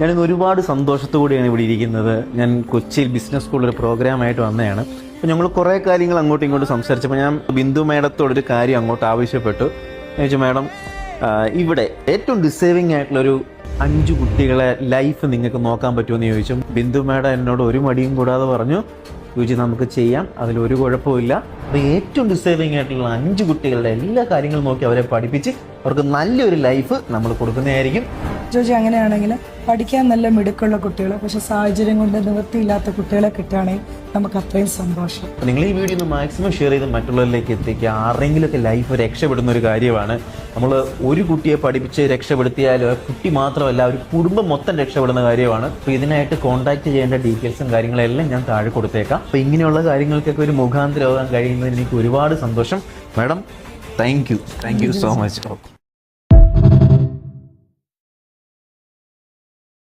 ഞാനിന്ന് ഒരുപാട് സന്തോഷത്തോടെയാണ് ഇവിടെ ഇരിക്കുന്നത്. ഞാൻ കൊച്ചിയിൽ ബിസിനസ് സ്കൂളിൽ പ്രോഗ്രാമായിട്ട് വന്നതാണ്. അപ്പോൾ ഞങ്ങൾ കുറേ കാര്യങ്ങൾ അങ്ങോട്ടും ഇങ്ങോട്ടും സംസാരിച്ചപ്പോൾ ഞാൻ ബിന്ദു മേഡത്തോടൊരു കാര്യം അങ്ങോട്ട് ആവശ്യപ്പെട്ടു. ഞാൻ ചോദിച്ചു, മേഡം ഇവിടെ ഏറ്റവും ഡിസേർവിംഗ് ആയിട്ടുള്ളൊരു 5 കുട്ടികളെ ലൈഫ് നിങ്ങൾക്ക് നോക്കാൻ പറ്റുമെന്ന് ചോദിച്ചു. ബിന്ദു മേഡം എന്നോട് ഒരു മടിയും കൂടാതെ പറഞ്ഞു, രുചി നമുക്ക് ചെയ്യാം, അതിലൊരു കുഴപ്പമില്ല. അപ്പോൾ ഏറ്റവും ഡിസേർവിംഗ് ആയിട്ടുള്ള 5 കുട്ടികളുടെ എല്ലാ കാര്യങ്ങളും നോക്കി അവരെ പഠിപ്പിച്ച് അവർക്ക് നല്ലൊരു ലൈഫ് നമ്മൾ കൊടുക്കുന്നതായിരിക്കും. ജോജി, അങ്ങനെയാണെങ്കിൽ പഠിക്കാൻ നല്ല മിടുക്കുള്ള കുട്ടികൾ, പക്ഷെ സാഹചര്യം കൊണ്ട് നിവൃത്തിയില്ലാത്ത കുട്ടികളെ കിട്ടുകയാണെങ്കിൽ നമുക്ക് അത്രയും സന്തോഷം. നിങ്ങൾ ഈ വീഡിയോ ഒന്ന് മാക്സിമം ഷെയർ ചെയ്ത് മറ്റുള്ളവരിലേക്ക് എത്തിക്കുക. ആരെങ്കിലുമൊക്കെ ലൈഫ് രക്ഷപ്പെടുന്ന ഒരു കാര്യമാണ്. നമ്മൾ ഒരു കുട്ടിയെ പഠിപ്പിച്ച് രക്ഷപ്പെടുത്തിയാൽ കുട്ടി മാത്രമല്ല, ഒരു കുടുംബം മൊത്തം രക്ഷപ്പെടുന്ന കാര്യമാണ്. അപ്പോൾ ഇതിനായിട്ട് കോൺടാക്ട് ചെയ്യേണ്ട ഡീറ്റെയിൽസും കാര്യങ്ങളെല്ലാം ഞാൻ താഴെ കൊടുത്തേക്കാം. അപ്പോൾ ഇങ്ങനെയുള്ള കാര്യങ്ങൾക്കൊക്കെ ഒരു മുഖാന്തരമാകാൻ കഴിയുന്നതിന് എനിക്ക് ഒരുപാട് സന്തോഷം. Madam, thank you so much.